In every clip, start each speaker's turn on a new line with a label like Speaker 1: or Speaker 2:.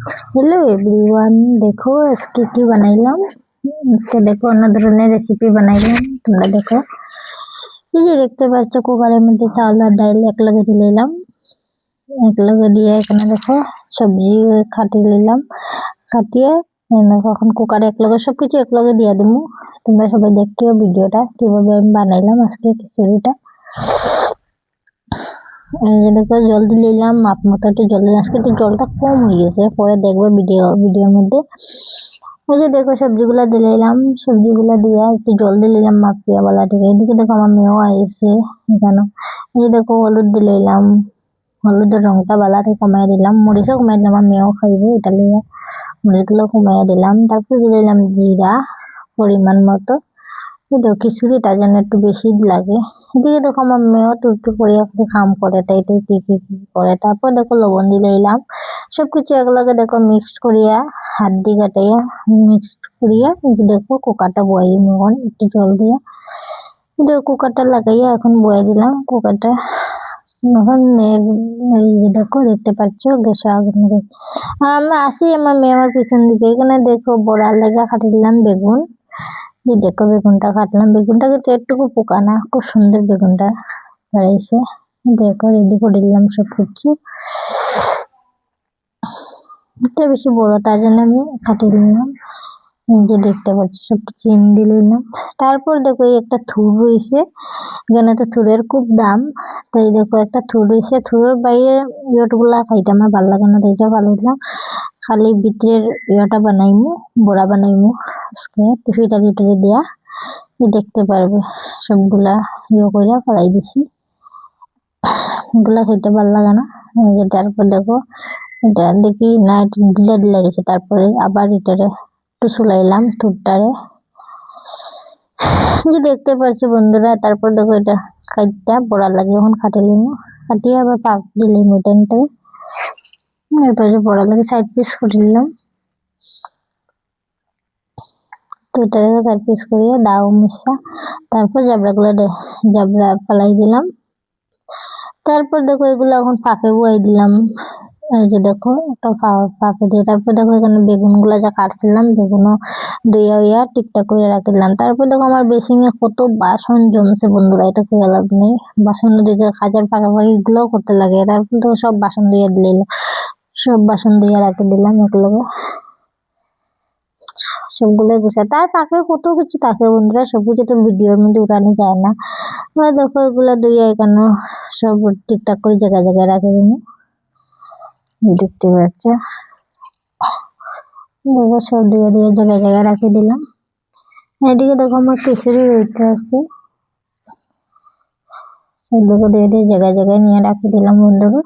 Speaker 1: Hello everyone, देखो इसकी की बनाइलाम। इसके देखो অন্য ধরনের রেসিপি বানাইলাম। তোমরা দেখো, এই যে দেখতে পাচ্ছ কুকারের মধ্যে চাউল আর ডাল একলগে দিয়ে নিলাম। একলগে দিয়ে এখানে দেখো সবজি কাটিয়ে নিলাম। কাটিয়ে এখন কুকারে একলগে সবকিছু একলগে দিয়ে দিমু। তোমরা সবাই দেখো ভিডিওটা কিভাবে আমি বানাইলাম আজকে খিচুড়িটা। এই যে দেখো জল দিয়ে নিলাম, মাপ মতো একটু জল দিলাম। আজকে একটু জলটা কম হয়ে গেছে, পরে দেখবে ভিডিওর মধ্যে। এই যে দেখো সবজিগুলা দিয়ে নিলাম, সবজিগুলা দিয়ে একটু জল দিয়ে নিলাম মাপিয়া বলা থেকে। এদিকে দেখো আমার মেয়েও আইসে এখানে। এই যে দেখো হলুদ দিয়ে নিলাম, হলুদের রংটা বালাতে কমাই দিলাম, মরিচও কমাই দিলাম, আমার মেয়েও খাইবে এটা লিয়ে মরিচগুলো কমাই দিলাম। তারপর দিয়ে দিলাম জিরা পরিমাণ মতো। কিন্তু খিচুড়ি তার জন্য একটু বেশি লাগে। এদিকে দেখো আমার মেয়েও টুকটুক করে একটু কাম করে, তাই কি করে। তারপর দেখো লবণ দিয়ে দিলাম, সবকিছু একলগে দেখো মিক্সড করিয়া হাত দিয়ে কাটাইয়া মিক্সড করিয়া যে দেখো কুকারটা বয়াই এখন একটু জল দিয়া দেখো কুকারটা লাগাইয়া এখন বয়াই দিলাম কুকারটা। এখন এই যে দেখো দেখতে পাচ্ছ গ্যাসে আগুন আমি আসি, আমার মেয়ে আমার পিছন দিকে। এখানে দেখো বড়ার লেগা কাটি দিলাম বেগুন। যে দেখো বেগুনটা কাটলাম, বেগুনটা কিন্তু একটুকু পোকা না, খুব সুন্দর বেগুনটা বাড়াইছে। দেখো রেডি করে দিলাম সবকিছু। এটা বেশি বড় তার জন্য আমি কাটিয়ে দিলাম। যে দেখতে পাচ্ছি সব চিন দিয়ে নিলাম। তারপর দেখো এই একটা থুর রয়েছে, এখানে তো থুরের খুব দাম। তাই দেখো একটা থুর রয়েছে, থুরের বাইরে ইয়টগুলা খাইতে আমার ভালো লাগে না, তাইটা ভালো দিলাম। খালি ভিতরের ইয়টা বানাইমু, বড়া বানাইমু আজকে টিফিটা ভিতরে দিয়া। দেখতে পারবে সবগুলা ইয়ে করে ফেলাই দিছি, এগুলা খেতে ভালো লাগে না। তারপর দেখো এটা দেখি না ঢিলা ঢিলা রয়েছে, তারপরে আবার এটারে একটু চুলাইলাম থুরটারে। যে দেখতে পাচ্ছ বন্ধুরা, তারপর দেখো এটা খাইটা বড়া লাগে এখন কাটে লিমু, কাটিয়ে আবার পাক দিলাম এটানটা। এরপরে বড়া লাগে সাইড পিস করে দিলাম। তো এটাকে সাইড পিস করিয়ে দাও মিশা, তারপর জাবরা ফেলাই দিলাম। তারপর দেখো এগুলো এখন ফাঁকে বয়াই দিলাম। এই যে দেখো একটা ফাঁকে দিয়ে তারপর দেখো এখানে বেগুন গুলা যা কাটছিলাম বেগুনও ধুইয়া ঠিকঠাক করে রাখলাম। তারপর দেখো আমার বেসিংয়ে কত বাসন জমছে বন্ধুরা, এটা করে লাভ নেই। বাসন দিয়ে কাজের ফাঁকাফাঁকি গুলোও করতে লাগে। তারপর দেখো সব বাসন ধুইয়া দিলাম, সব বাসন ধুইয়া রাখে দিলাম একলগে সবগুলো গুছা। তার ফাঁকে কত কিছু থাকে বন্ধুরা, সব কিছু তো ভিডিওর মধ্যে উঠানো যায় না। দেখো এগুলা ধুইয়া এখানে সব ঠিকঠাক করে জায়গায় জায়গায় রাখে দিন। দেখতে পাচ্ছ দেখো সব ধুয়ে জায়গায় জায়গায় রাখে দিলাম। এদিকে দেখো আমার খিচুড়ি হইতে আছে, দেখো ধুয়ে জায়গায় জায়গায় নিয়ে রাখে দিলাম বন্ধুরা।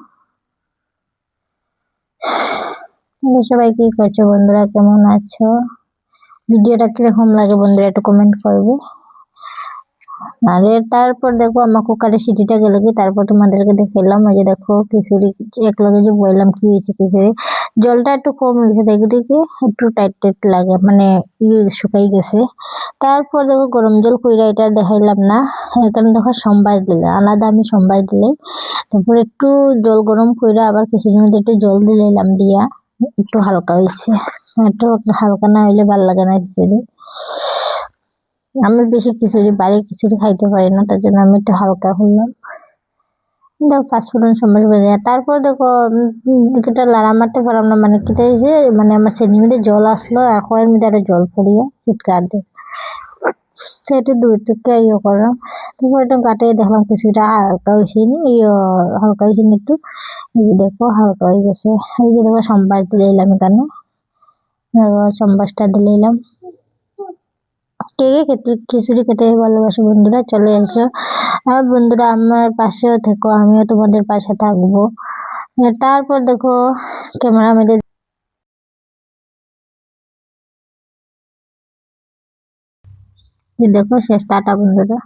Speaker 1: সবাই কি করছো বন্ধুরা, কেমন আছো? ভিডিওটা কিরকম লাগে বন্ধুরা একটু কমেন্ট করবে। আর তারপর দেখো আমার কুকারের সিটিটা গেলে কি তারপর তোমাদেরকে দেখালাম। ওই যে দেখো খিচুড়ি একলগে যে বললাম কি হয়েছে খিচুড়ি, জলটা একটু কম হয়েছে, দেখে একটু টাইট টাইট লাগে, মানে শুকাই গেছে। তারপর দেখো গরম জল কইরা এটা দেখাইলাম না, এখানে দেখো সম্বাস দিলে আলাদা আমি সম্বাস দিলে। তারপর একটু জল গরম কইরা আবার খিচুড়ির মধ্যে একটু জল দিলাম দিয়া একটু হালকা হয়েছে। একটু হালকা না হইলে ভালো লাগে না খিচুড়ি। আমি বেশি খিচুড়ি বাড়ি খিচুড়ি খাইতে পারি না, তার জন্য আমি একটু হালকা করলাম। দেখো পাঁচফোড়ন সম্বাস বেজে তারপর দেখো কিছুটা লাড়া মারতে পারলাম না, মানে কিটা হয়েছে মানে আমার সেদিন মধ্যে জল আসলো আর কয়ের মধ্যে আরো জল পড়িয়া চিৎকার দিয়ে সেটা দূর থেকে ইয়ে করলাম। তারপর একটু কাটিয়ে দেখলাম কিছুটা হালকা হয়েছে নি, হালকা হয়েছে নি একটু। এই যে দেখো হালকা হয়ে গেছে। এই যে দেখো সম্বাস দিলাম এখানে, সম্বাসটা দিলাম। কে কে খিচুড়ি খেতে ভালোবাসো বন্ধুরা চলে এসো, আর বন্ধুরা আমার পাশেও থেকো, আমিও তোমাদের পাশে থাকবো। তারপর দেখো ক্যামেরা মেরে দেখো শেষ, টাটা বন্ধুরা।